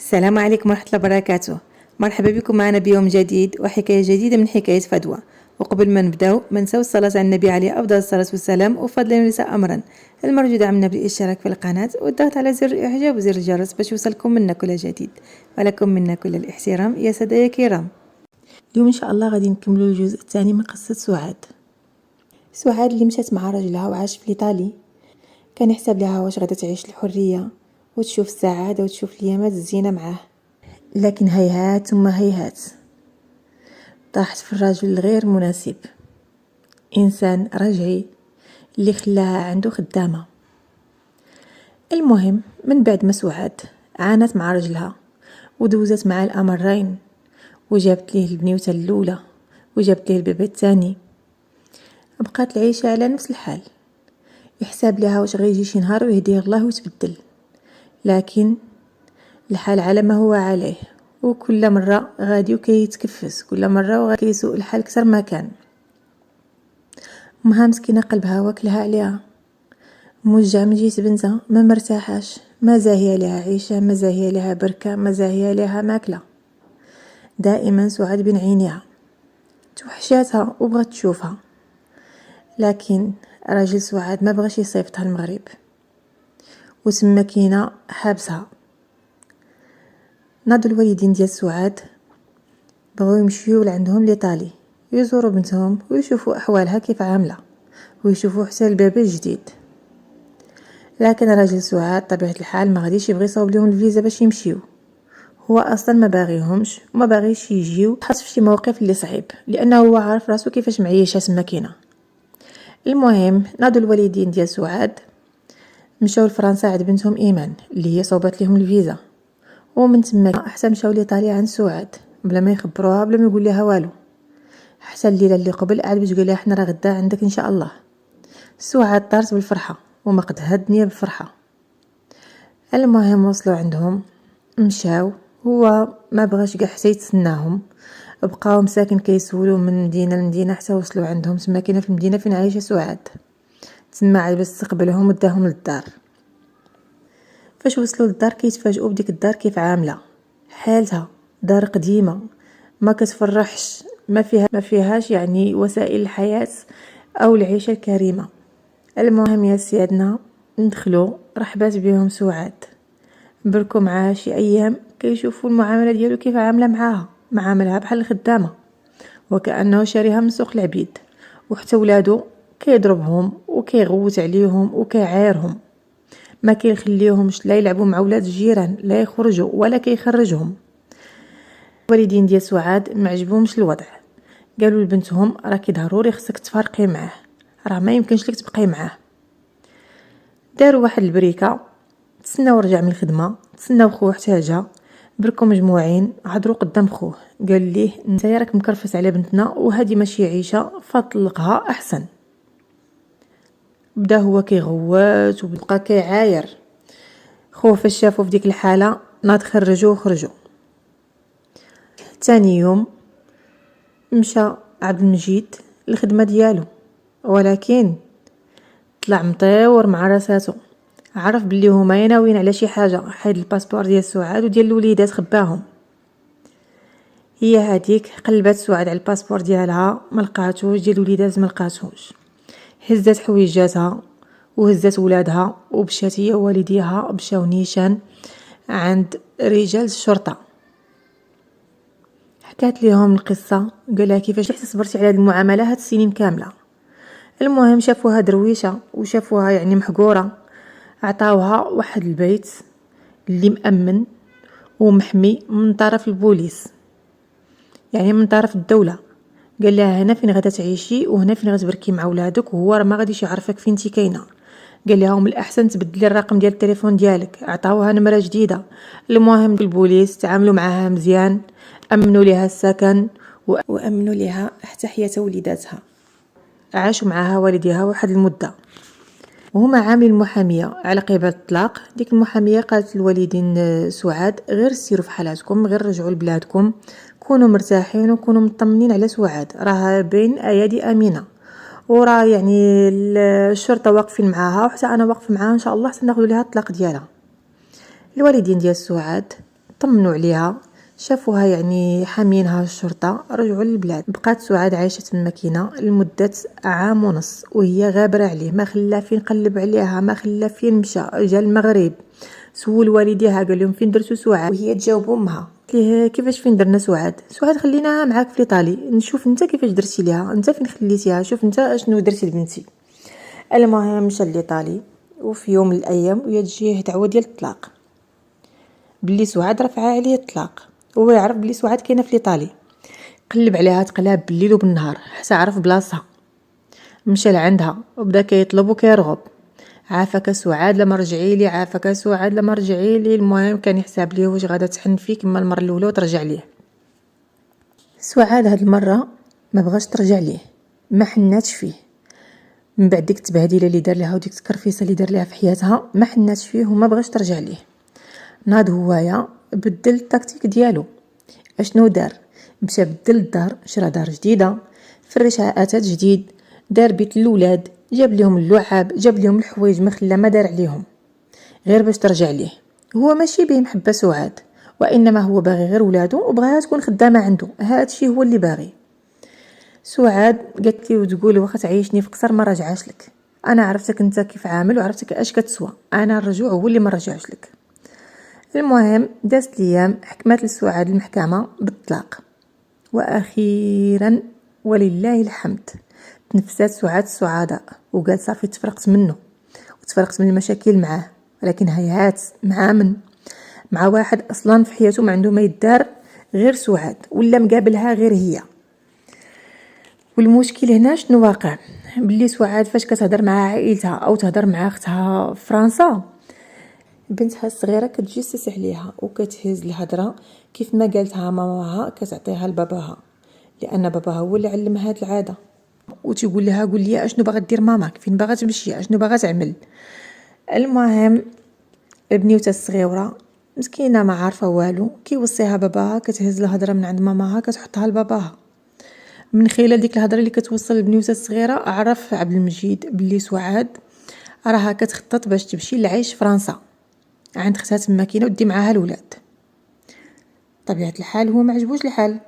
السلام عليكم ورحمة الله وبركاته. مرحبا بكم معنا بيوم جديد وحكاية جديدة من حكاية فدوى. وقبل ما نبداو ما نساو الصلاة على النبي عليه أفضل الصلاة والسلام، وفضلا وليس أمرا المرجو دعمنا بالاشتراك في القناة والضغط على زر الإعجاب وزر الجرس باش يوصلكم منا كل جديد، ولكم منا كل الاحترام يا سادة يا كرام. اليوم إن شاء الله غادي نكملوا الجزء الثاني من قصة سعاد اللي مشات مع راجلها وعاش في إيطالي. كان يحسب لها واش غادا تعيش الحرية وتشوف السعادة وتشوف اليامات الزينة معاه، لكن هيهات ثم هيهات، طاحت في الرجل الغير مناسب، إنسان رجعي اللي خلاها عنده خدامة. المهم من بعد ما سعاد عانت مع رجلها ودوزت معاه الأمرين، وجابت ليه البنيوتة الأولى وجابت ليه البيبي الثاني، بقات العيشة على نفس الحال. يحسب لها واش غيجي شي نهار ويهديه الله وتبدل، لكن الحال على ما هو عليه، وكل مرة غادي وكيتكفس، كل مرة وغادي يسوء الحال كثر ما كان. امها مسكينة قلبها واكلها عليها، موجع من جيت بنتها ما مرتاحاش، ما زاهية لها عيشة، ما زاهية لها بركة، ما زاهية لها ماكلة. دائما سعاد بين عينيها توحشاتها وبغت تشوفها، لكن راجل سعاد ما بغاش يصيفطها المغرب، وتما كينا حابسها. ناضوا الوالدين ديال سعاد بغاو يمشيو لعندهم لإيطالي يزوروا بنتهم ويشوفوا احوالها كيف عامله، ويشوفوا حتى البيبي الجديد. لكن راجل سعاد طبيعه الحال ما غاديش يبغي يصاوب لهم الفيزا باش يمشيو، هو اصلا ما باغيهمش وما باغيش يجيو، حاس في شي موقف اللي صعيب لانه هو عارف راسو كيفاش معيشه سماكينه. المهم ناضوا الوالدين ديال سعاد مشاو لفرنسا عند بنتهم ايمان اللي هي صوبت لهم الفيزا، ومن تما حتى مشاو لإيطاليا عند سعاد بلا ما يخبروها بلا ما يقول لها والو، حتى الليله اللي قبل عاد باش قال لها حنا راه غدا عندك ان شاء الله. سعاد طارت بالفرحه وما قدها الدنيا بالفرحه. المهم وصلوا عندهم، مشاو، هو ما بغاش كاع حتى يتسناهم، بقاو مساكن كيسولوا من مدينه لمدينه حتى وصلوا عندهم سماكنه في المدينه فين عايشه سعاد. تما عاد باش استقبلهم وداهم للدار. فاش وصلوا للدار كيتفاجئوا بديك الدار كيف عامله، حالتها دار قديمه ما كتفرحش، ما فيهاش يعني وسائل الحياه او العيشه الكريمه. المهم يا سيادنا ندخلوا، رحبات بهم سعاد، بركوا معاه شي ايام كيشوفوا المعامله ديالو كيف عامله معاها، معاملها بحال الخدامه وكانه شاريها من سوق العبيد. وحتى ولادو كيضربهم وكيغوت عليهم وكيعايرهم، ما كيخليهمش لا يلعبوا مع ولاد الجيران لا يخرجوا ولا كيخرجهم. الوالدين ديال سعاد ما عجبهمش الوضع، قالوا لبنتهم راكي ضروري خصك تفارقي معاه، راه ما يمكنش لك تبقاي معاه. داروا واحد البريكه، تسناو رجع من الخدمه، تسناو خوه حتى جا، بركو مجموعين هضروا قدام خوه، قال ليه انت راك مكرفس على بنتنا وهذه ماشي عيشه فطلقها احسن. بدا هو كيغوات وبقى كيعاير خوه. فاش شافو في ديك الحاله ناض خرجوا. ثاني يوم مشى عبد المجيد الخدمه ديالو، ولكن طلع مطيور مع راساتو، عرف بلي هما ناويين على شي حاجه، حيد الباسبور ديال سعاد وديال الوليدات خباهم. هي هذيك قلبت سعاد على الباسبور ديالها ما لقاتوش، ديال الوليدات ما لقاتوش، هزت حويجاتها وهزت ولادها ومشات هي ووالديها مشاو نيشان عند رجال الشرطه. حكات لهم القصه، قالها كيفاش حتى صبرتي على هذه المعامله هاد السنين كامله. المهم شافوها درويشه وشافوها يعني محقوره، عطاوها واحد البيت اللي مأمن ومحمي من طرف البوليس، يعني من طرف الدوله. قال لها هنا فين غادا تعيشي وهنا فين غتبركي مع ولادك، وهو راه ما غاديش يعرفك فين انت كاينه. قال لها من الاحسن تبدلي الرقم ديال التليفون ديالك، عطاوها نمره جديده. المهم البوليس تعاملوا معها مزيان، امنوا لها السكن وامنوا لها حتى حياه وليداتها. عاشوا معها والديها واحد المده، وهما عاملين المحاميه على قبل الطلاق. ديك المحاميه قالت للوالدين سعاد غير سيروا في حالاتكم، غير رجعوا لبلادكم، كونوا مرتاحين وكونوا مطمنين على سعاد، راه بين ايادي امينه، وراه يعني الشرطه واقفين معاها وحتى انا واقف معاها ان شاء الله حتى ناخذ لها الطلاق ديالها. الوالدين ديال سعاد طمنوا عليها، شافوها يعني حامينها الشرطة، رجعوا للبلاد. بقات سعاد عايشة تماكينة لمدة عام ونص وهي غابرة عليه، ما خلا فين قلب عليها، ما خلا فين مشى. جا المغرب سول والديها قال لهم فين درتو سعاد، وهي تجاوب امها ليه كيفاش فين درنا سعاد. سعاد خليناها معاك في ايطالي، نشوف انت كيفاش درتي ليها، انت فين خليتيها، شوف انت اشنو درتي لبنتي. المهم مشى لايطالي، وفي يوم من الايام وهي تجيه دعوه ديال الطلاق بلي سعاد رفعها عليه الطلاق. هو يعرف بلي سعاد كاينه في ايطالي، قلب عليها تقلاب بالليل وبالنهار حتى عرف بلاصتها. مشى لعندها وبدا كيطلب وكيرغب، عافاك سعاد لما رجعي لي، عافاك سعاد لما رجعي لي. المهم كان يحسب ليه واش غادا تحن فيه كما المره الاولى وترجع ليه. سعاد هاد المره ما بغاش ترجع ليه، ما حناتش فيه من بعد ديك التبهديله اللي دار لها وديك التكرفيسه اللي دار لها في حياتها، ما حناتش فيه وما بغاش ترجع ليه. ناض هوايا بدل التكتيك ديالو. اشنو دار؟ مشى بدل الدار، شرا دار جديده، فرشها اتات جديد، دار بيت الاولاد، جاب لهم اللعاب، جاب لهم الحوايج، ما خلا ما دار عليهم غير باش ترجع ليه. هو ماشي بيه محبه سعاد، وانما هو باغي غير ولادو وبغاها تكون خدامه عنده، هادشي هو اللي باغي. سعاد قالت لي وتقول واخا تعيشني في قصر ما رجعاش لك، انا عرفتك انت كيف عامل وعرفتك اش كتسوى، انا الرجوع هو اللي ما رجعش لك. المهم دازت الايام، حكمت لسعاد المحكمه بالطلاق، واخيرا ولله الحمد تنفست سعاد السعداء وقالت صافي تفرقت منه وتفرقت من المشاكل معاه. ولكن هيهات مع من؟ مع واحد اصلا في حياته ما عنده ما يدار غير سعاد، ولا مقابلها غير هي. والمشكل هنا شنو واقع؟ بلي سعاد فاش كتهضر مع عائلتها او تهضر مع اختها في فرنسا، بنتها الصغيره كتجسس عليها وكتهز الهضره كيف ما قالتها ماماها كتعطيها لباباها، لان باباها هو اللي علمها هاد العاده. وتقول لها قول لي اشنو باغا دير ماماك، فين باغا تمشي، اشنو باغا تعمل. المهم بنيوتها الصغيره مسكينه ما عارفه والو، كيوصيها باباها كتهز الهضره من عند ماماها كتحطها لباباها. من خلال ديك الهضره اللي كتوصل لبنيوتها الصغيره عرف عبد المجيد بلي سعاد راها كتخطط باش تمشي لعيش فرنسا عند اختها تماكينه ودي معاها الولاد. طبيعه الحال هو ما عجبوش الحال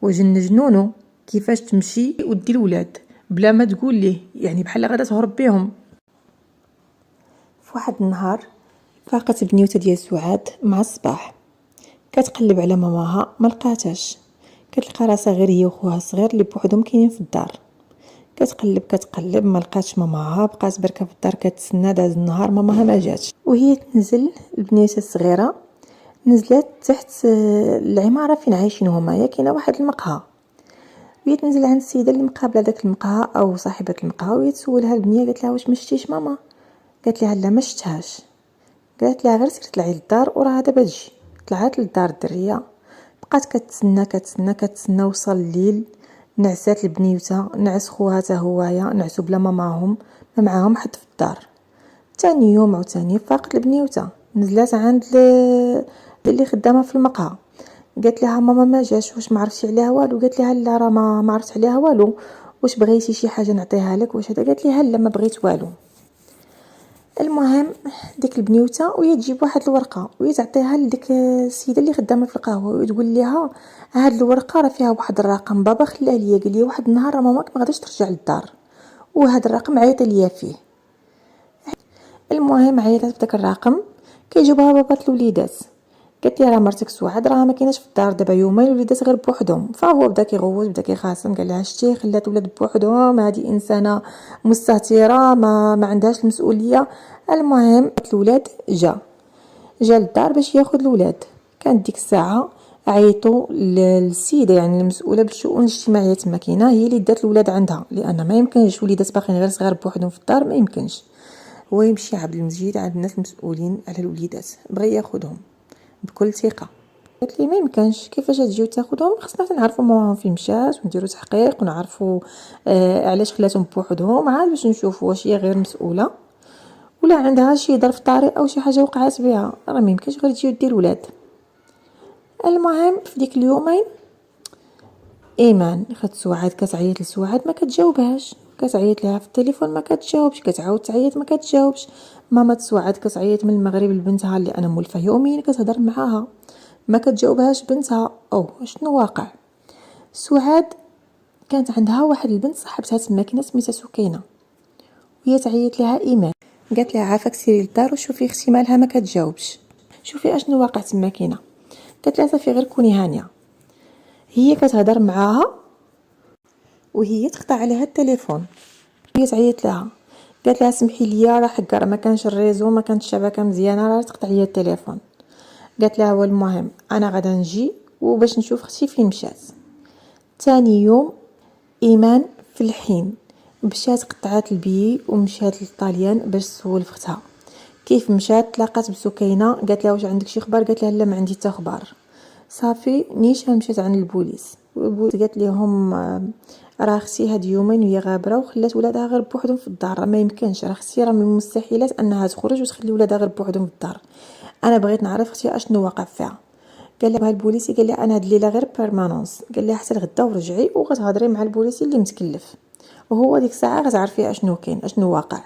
وجن جنونو كيفاش تمشي ودي الولاد بلا ما تقول ليه، يعني بحال غادا تهرب بيهم. في واحد النهار فاقت بنيوته ديال سعاد مع الصباح كتقلب على ماماها ما لقاتهاش، كتلقى راسها غير هي وخوها الصغير اللي بوحدهم كاينين في الدار. كتقلب ما لقاتش ماماها، بقات بركه في الدار كتسنى. داز النهار ماماها ما جاتش، وهي تنزل البنيته الصغيره نزلت تحت العماره فين عايشين هما، كاينه واحد المقهى، وهي تنزل عند السيده اللي مقابله داك المقهى او صاحبه المقهى، وهي تسولها البنيه قالت لها واش ما شتيش ماما؟ قالت لها لا ما شفتهاش. قالت لها غير سيري طلعي للدار وراه دابا تجي. طلعت للدار الدريه، بقات كتسنى وصل الليل. نعسات البنيوته، نعس خوها حتى هوايا، نعسوا بلا ماماهم، ما معاهم حد في الدار. ثاني يوم عاوتاني فاقت البنيوته، نزلات عند اللي خدامه في المقهى، قالت لها ماما ما جاش، واش ما عرفتي عليها والو؟ قالت لها لا راه ما عرفت عليها والو، واش بغيتي شي حاجه نعطيها لك واش هذا؟ قالت لها لا ما بغيت والو. المهم ديك البنيوته وهي تجيب واحد الورقه وهي تعطيها لديك السيده اللي خدامه في القهوه وتقول لها هاد الورقه راه فيها واحد الرقم بابا خلاه ليا، قال لي واحد النهار ماماك ما غاديش ترجع للدار وهاد الرقم عيط ليا فيه. المهم عيطت بداك الرقم كيجيبها بابا الوليدات، قالت لي راه مرتك سعاد راه ما كايناش في الدار دابا يومين، الوليدات غير بوحدهم. فهو بدا كيغوت بدا كيخاصم، قال لها شتي خلات ولاد بوحدهم، هذه انسانه مستهتره ما عندهاش المسؤوليه. المهم الولاد جا للدار باش ياخذ الولاد. كانت ديك الساعه عيطوا للسيده يعني المسؤوله بالشؤون الاجتماعيه تما كاينه، هي اللي دات الولاد عندها، لان ما يمكنش وليدات باقيين غير صغار بوحدهم في الدار، ما يمكنش. هو يمشي عبد المجيد عند الناس المسؤولين على الوليدات بغى ياخذهم بكل ثقه. قلت لي ما يمكنش، كيفاش تجيو تاخذهم؟ خصنا نعرفوا ماماهم فين مشات ونديروا تحقيق ونعرفوا علاش خلاتهم بوحدهم، عاد باش نشوفوا واش هي غير مسؤوله ولا عندها شي ظرف طارئ او شي حاجه وقعت بها. راه ما يمكنش غير تجيو دير الولاد. المهم في ديك اليومين ايمان خد سعاد كتعيط لسعاد ما كتجاوبهاش، كتعيط لها في التليفون ما كتجاوبش، كتعاود تعيط ما كتجاوبش. ماما سعاد كتعيط من المغرب لبنتها اللي انا مولفه يومين كتهضر معاها، ما كتجاوبهاش بنتها. او شنو واقع؟ سعاد كانت عندها واحد البنت صاحبتها تماكنه سميتها سكينه، وهي تعيط لها ايمان، قالت لها عافاك سيري للدار وشوفي اختي مالها ما كتجاوبش، شوفي اشنو واقع تماكنه. قالت لها صافي غير كوني هانيه. هي كتهضر معاها وهي تقطع عليها التليفون، هي تعيط لها قالت لها سمحي لي راه حكا ما كانش الريزو ما كانتش الشبكه مزيانه راه تقطع لي التليفون. قالت لها والمهم انا غادا نجي وباش نشوف اختي فين مشات. ثاني يوم ايمان في الحين مشات قطعات البي ومشات للطاليان باش تسول اختها. كيف مشات تلاقات بسكينه قالت لها واش عندك شي خبر؟ قالت لها لا ما عندي حتى خبر. صافي نيشان مشات عند البوليس قالت لهم راه اختي هاد يومين وهي غابره وخلات ولادها غير بوحدهم في الدار، ما يمكنش، راه اختي راه من المستحيلات انها تخرج وتخلي ولادها غير بوحدهم في الدار، انا بغيت نعرف اختي اشنو واقع فيها. قال لها البوليسي قال لها انا هاد الليله غير بيرمانونس، قال لها حتى لغدا ورجعي وغتهضري مع البوليسي اللي متكلف، وهو ديك الساعه غتعرفي اشنو كاين اشنو واقع.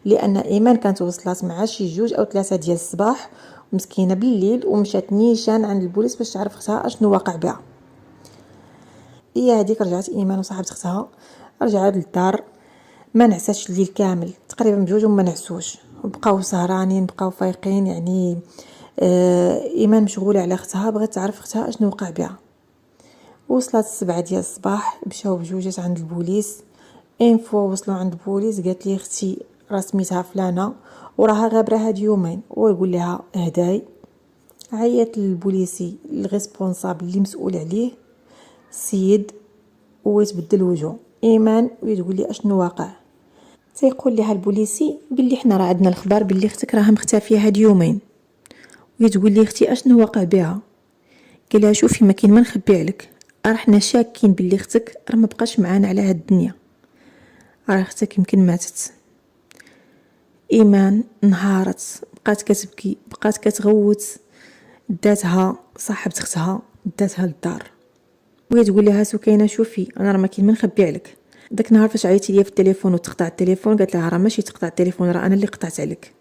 لان ايمان كانت وصلت مع شي 2 أو 3 ديال الصباح مسكينه بالليل ومشات نيشان عند البوليس باش تعرف اختها اشنو واقع بها. هي هذيك رجعت ايمان وصاحبه اختها رجعت للدار، ما نعساتش الليل كامل تقريبا بجوج وما نعسوش، بقاو سهرانين بقاو فايقين يعني. ايمان مشغوله على اختها بغات تعرف اختها اشنو وقع بها. وصلت 7 ديال الصباح مشاو بجوجات عند البوليس. ان فوا وصلوا عند البوليس قالت لي اختي راه سميتها فلانه وراها غابره هاد يومين، ويقول لها هداي. عيط للبوليسي الريسبونسابل اللي مسؤول عليه السيد ويتبدل وجهه ايمان وتقول لي اشنو واقع. تيقول لها البوليسي بلي حنا راه عندنا الخبر بلي اختك راها مختفيه هاد يومين، وتقول لي اختي اشنو واقع بها. قال لها شوفي ما كاين ما نخبي عليك، راه حنا شاكين بلي اختك راه ما بقاش معانا على هاد الدنيا، راه اختك يمكن ماتت. ايمان انهارت بقات كتبكي بقات كتغوت، داتها صاحبه اختها داتها للدار وهي تقول لها سكينه شوفي انا راه ما كاين ما نخبي عليك، داك النهار فاش عيطتي ليا في التليفون وتقطع التليفون قالت لها راه ماشي تقطع التليفون راه انا اللي قطعت عليك.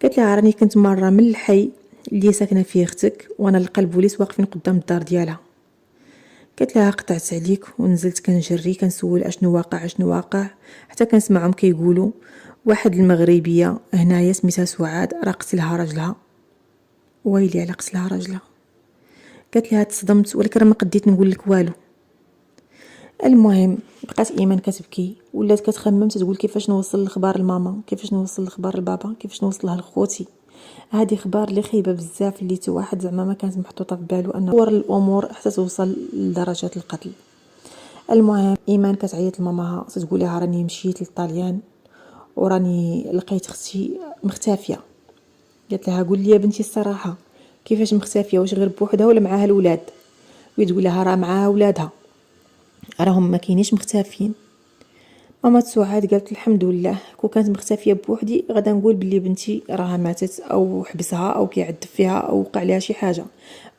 قالت لها راني كنت مره من الحي اللي ساكنه فيه اختك وانا لقى البوليس واقفين قدام الدار ديالها. قالت لها قطعت عليك ونزلت كنجري كنسول اشنو واقع اشنو واقع، حتى كنسمعهم كيقولوا واحد المغربيه هنايا سميتها سعاد راه قتلها راجلها. ويلي على قتلها راجلها. قالت لها تصدمت ولكن راه ما قديت نقول لك والو. المهم بقات ايمان كتبكي ولات كتخمم تقول كيفاش نوصل الخبر لماما، كيفاش نوصل الخبر لبابا، كيفاش نوصلها لخوتي. هذه خبار اللي خايبه بزاف اللي حتى واحد زعما ما كانت محطوطه في بالو انه ور الامور حتى توصل لدرجه القتل. المهم ايمان كتعيط لماماها تقول لها راني مشيت للطاليان وراني لقيت اختي مختفيه. قالت لها قول لي يا بنتي الصراحه كيفاش مختفيه، واش غير بوحدها ولا معاها الولاد؟ وتقول لها راه معاها ولادها راهم ما كاينينش مختفين. ماما سعاد قالت الحمد لله كون كانت مختفيه بوحدي غادا نقول بلي بنتي راها ماتت او حبسها او كيعذب فيها او وقع لها شي حاجه،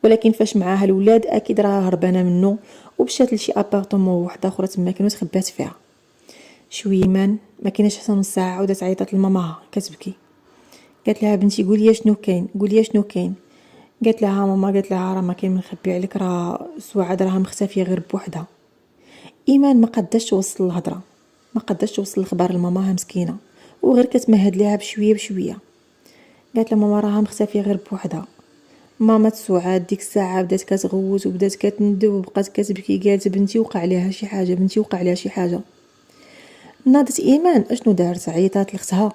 ولكن فاش معاها الولاد اكيد راها هربانه منه ومشات لشي ابارطمون وحده اخرى تما كانت تخبات فيها. شويه ايمان ما كايناش حتى نص ساعه عاودت عيطات لماماها كتبكي. قالت لها بنتي قولي شنو كاين قولي شنو كاين. قالت لها ماما قالت لها راه ما كاين ما نخبي عليك راه سعاد راها مختفيه غير بوحدها. ايمان ما قداش توصل الهضره ما قداش توصل الخبر لماماها مسكينه وغير كتمهد ليها بشويه بشويه. قالت لها ماما راها مختفيه غير بوحدها. ماما سعاد ديك الساعه بدات كتغوت وبدات كتندب وبقات كتبكي قالت بنتي وقع ليها شي حاجه بنتي وقع ليها شي حاجه. ناضت ايمان اشنو دارت عيطات لاختها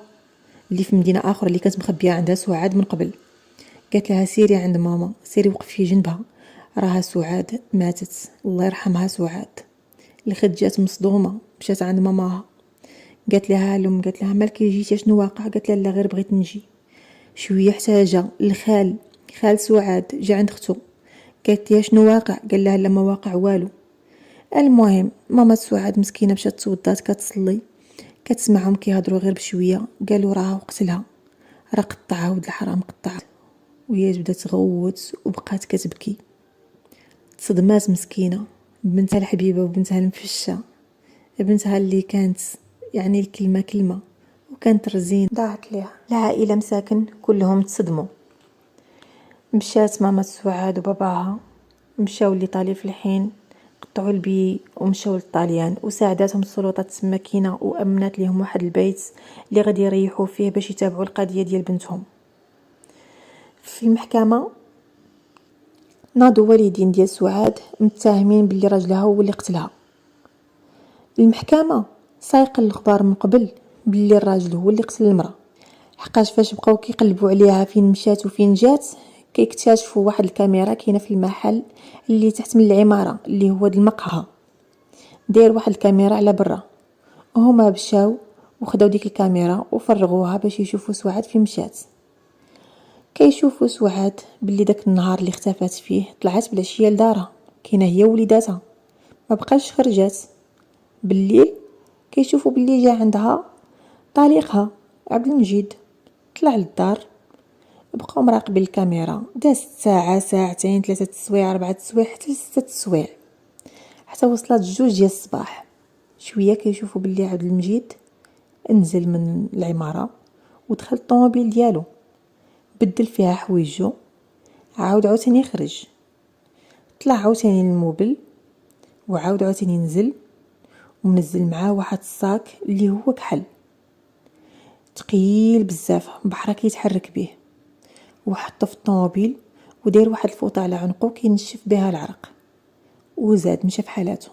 اللي في مدينه اخرى اللي كانت مخبيه عندها سعاد من قبل. قالت لها سيري عند ماما سيري وقفي جنبها راها سعاد ماتت الله يرحمها سعاد. الخت جات مصدومه مشات عند ماماها قالت لها لهم قالت لها مالك جيتي شنو واقع؟ قالت لها لا غير بغيت نجي. شويه حتى جا خال سعاد جا عند اختو قالت لها شنو واقع؟ قال لها لا ما واقع والو. المهم ماما سعاد مسكينه مشات توضات كتصلي كتسمعهم كيهضروا غير بشويه قالوا راه قتلها راه قطعها ولد الحرام قطعها. وهي بدات تغوت وبقات كتبكي تصدمات مسكينه بنتها الحبيبه وبنتها المفشه بنتها اللي كانت يعني الكلمه كلمه وكانت رزين ضاعت ليها. العائله مساكن كلهم تصدموا. مشات ماما سعاد وباباها مشاو لإيطاليا في الحين، قطعوا البي ومشاو للطاليان، وساعداتهم السلطات السماكينة وأمنت لهم واحد البيت اللي غادي يريحوا فيه باش يتابعوا القضية ديال بنتهم. في المحكمة ناضوا والدين ديال سعاد متهمين باللي راجلها هو اللي قتلها. المحكمة سايقه الاخبار من قبل باللي الراجل هو اللي قتل المراه، حقاش فاش بقاو كيقلبوا عليها فين مشات وفين جات كيكتشفوا واحد الكاميرا كاينه في المحل اللي تحت من العماره اللي هو د المقهى، داير واحد الكاميرا على برا. هما مشاو وخداو ديك الكاميرا وفرغوها باش يشوفوا سعاد فين مشات. كيشوفوا سعاد باللي داك النهار اللي اختفت فيه طلعت بالعشيه لدارها، كاينه هي وليداتها، ما بقاش خرجات. بالليل كيشوفوا باللي جا عندها طليقها عبد المجيد، طلع للدار، بقاو مراقبين الكاميرا. دازت ساعه، ساعتين، 3 السوايع، 4 السوايع، حتى 6 السوايع، حتى وصلت 2 ديال الصباح. شويه كيشوفوا باللي عبد المجيد نزل من العماره ودخل الطوموبيل ديالو، بدل فيها حوايجو، عاوتاني خرج، طلع عاوتاني للموبل، وعاود عاوتاني نزل ومنزل معاه واحد الصاك اللي هو كحل ثقيل بزاف، بحرا كيتحرك به، وحطه في الطوموبيل وداير واحد الفوطه على عنقو كينشف بها العرق، وزاد مشى في حالاته.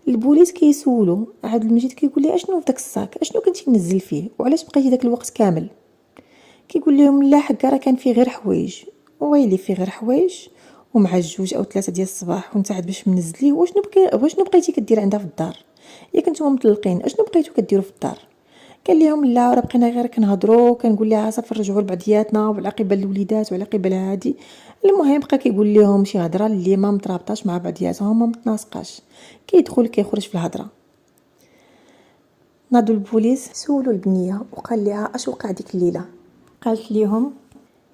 البوليس كيسولو عبد المجيد، كيقول لي اشنو في داك الصاك، اشنو كنتي منزل فيه وعلاش بقيتي داك الوقت كامل؟ كيقول لهم لا حكا راه كان فيه غير حوايج. ويلي فيه غير حوايج ومع 2 أو 3 ديال الصباح وانت عاد باش منزليه؟ واشنو بقيتي كدير عندها في الدار؟ ياك نتوما مطلقين، اشنو بقيتو كديروا في الدار؟ قال لهم لا راه بقينا غير كنهضروا، كنقول لها صافي نرجعوا لبعضياتنا وعلى قبال الوليدات وعلى قبال هادي. المهم بقى كيقول لهم شي هضره اللي ما مترابطاش مع بعضياتهم، ما متناسقاش، كيدخل كيخرج في الهضره. ناضوا البوليس سولوا البنيه وقال لها اش وقع ديك الليله. قالت ليهم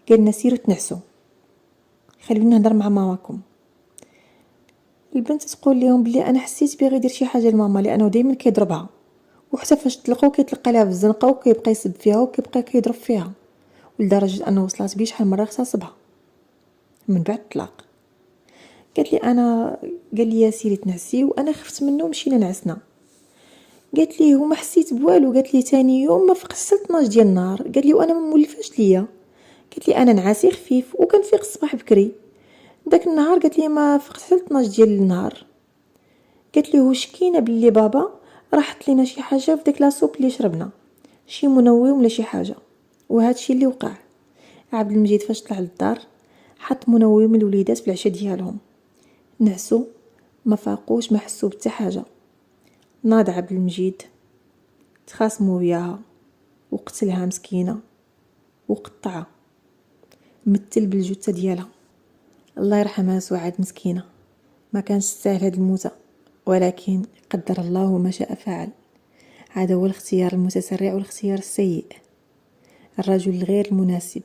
قالنا سيروا تنعسوا، خلوني نهضر مع ماماكم. البنت تقول لهم بلي انا حسيت بغي يدير شي حاجه لماما لانه دائما كيضربها، وحتى فاش تلقاو كيتلقى لها في الزنقه وكيبقى يسب فيها وكيبقى كيضرب فيها، لدرجه انه وصلت بيه شحال مره اغتصبها من بعد الطلاق. قالت لي انا قال لي سيري تنعسي وانا خفت منه ومشينا نعسنا. قالت لي وما حسيت بوالو. قالت لي ثاني يوم ما فقت حتى 12 ديال النهار. قال لي وانا ما مولفاش ليا. قالت لي انا نعاسي خفيف وكنفيق الصباح بكري. داك النهار قالت لي ما فقت حتى 12 ديال النهار. قالت لي واش كاينه باللي بابا راح حط لينا شي حاجه في داك لاصوب اللي شربنا، شي منوم ولا شي حاجه، وهذا الشيء اللي وقع. عبد المجيد فاش طلع للدار حط منوم الوليدات في العشاء ديالهم، نعسوا ما فاقوش ما حسوا بتا حاجه. ناض عبد المجيد تخاصموا وياها وقتلها مسكينه وقطعها، مثل بالجثه ديالها. الله يرحمها سعاد مسكينه، ما كانش تستاهل هاد الموتة، ولكن قدر الله ما شاء فعل. هذا هو الاختيار المتسرع والاختيار السيء، الرجل الغير المناسب.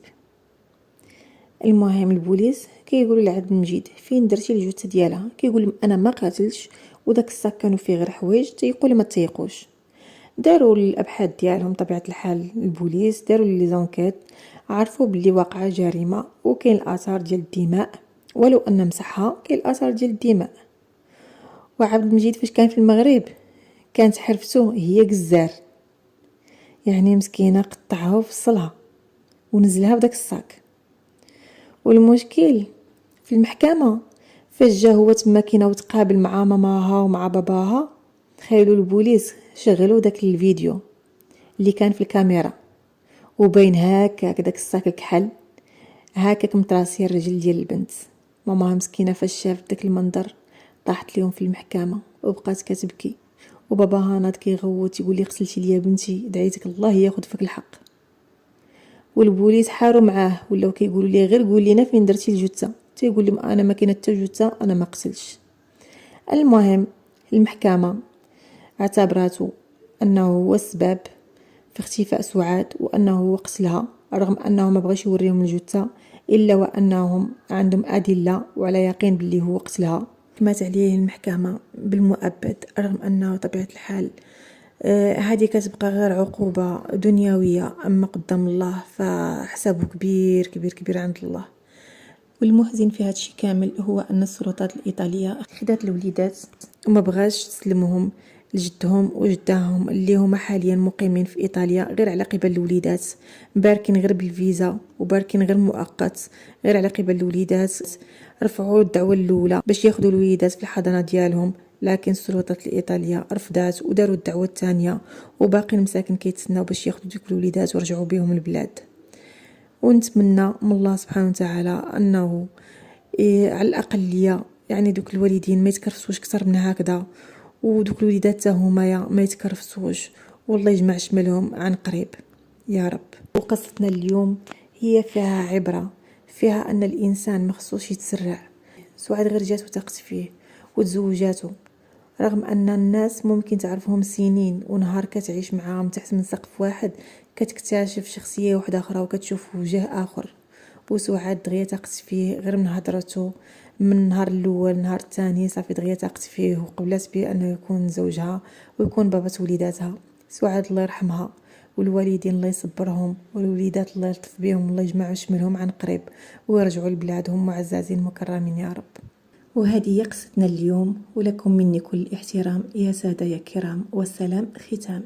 المهم البوليس كيقولوا لعبد المجيد فين درتي الجثه ديالها؟ كيقول لهم انا ما قاتلش وداك الصاك كانوا فيه غير حوايج، تيقول ما تيقوش. داروا الابحاث ديالهم طبيعه الحال، البوليس داروا لي زونكيت، عرفوا باللي واقعه جريمه وكاين الاثار ديال الدماء، ولو ان مسحها كاين الاثار ديال الدماء. وعبد المجيد فاش كان في المغرب كانت حرفته هي جزار، يعني مسكينه قطعها وفصلها ونزلها بداك الصاك. والمشكل في المحكمه فاش جا هو تما كينا وتقابل مع ماماها ومع باباها، تخيلوا البوليس شغلوا داك الفيديو اللي كان في الكاميرا وبين هكاك داك الصاك الكحل هكاك متراسي الرجل ديال البنت. ماماها مسكينه فاش شافت داك المنظر طاحت ليهم في المحكمه وبقات كتبكي، وباباها ناض كيغوت يقول لي قتلتي ليا بنتي، دعيتك الله ياخذ فيك الحق. والبوليس حاروا معاه ولاو كيقولوا ليه غير قول لينا فين درتي الجثه، تيقول لهم انا ما كاينه حتى جثه، انا ما قتلتش. المهم المحكمه اعتبرته انه هو السبب في اختفاء سعاد وانه هو قتلها، رغم انه ما بغاش يوريهم الجثه الا وانهم عندهم ادله وعلى يقين باللي هو قتلها. حكمت عليه المحكمه بالمؤبد، رغم انه طبيعه الحال هذه كتبقى غير عقوبه دنيويه، اما قدام الله فحسابه كبير كبير كبير عند الله. والمحزن في هذا الشيء كامل هو أن السلطات الإيطالية خدات الوليدات وما بغاش تسلمهم لجدهم وجداهم اللي هما حاليا مقيمين في إيطاليا غير على قبل الوليدات، باركين غير بالفيزا وباركين غير مؤقت غير على قبل الوليدات. رفعوا الدعوة الأولى باش ياخدوا الوليدات في الحضانة ديالهم، لكن السلطات الإيطالية رفضات وداروا الدعوة الثانية، وباقي المساكن كيتسناو باش ياخدوا ديك الوليدات ورجعوا بهم البلاد. ونتمنى من الله سبحانه وتعالى أنه على الأقلية يعني دوك الوالدين ما يتكرفسوش كتر من هكذا، ودوك الوليدات تا هما ما يتكرفسوش، والله يجمع شملهم عن قريب يا رب. وقصتنا اليوم هي فيها عبرة، فيها أن الإنسان مخصوش يتسرع. سعاد غير جاتو تاقت فيه وتزوجاتو، رغم أن الناس ممكن تعرفهم سنين ونهار كتعيش معاهم تحت من سقف واحد كتكتشف شخصية واحدة أخرى وكتشوف وجه آخر. وسعاد دغيا تاقت فيه غير من هضرته، من النهار الأول النهار الثاني صافي دغيا تاقت فيه وقبلت به أنه يكون زوجها ويكون بابا وليداتها. سعاد الله يرحمها، والوالدين الله يصبرهم، والوليدات الله يلطف بهم والله يجمع شملهم عن قريب ويرجعوا لبلادهم معززين مكرمين يا رب. وهذه هي قصتنا اليوم، ولكم مني كل الاحترام يا سادة يا كرام، والسلام ختام.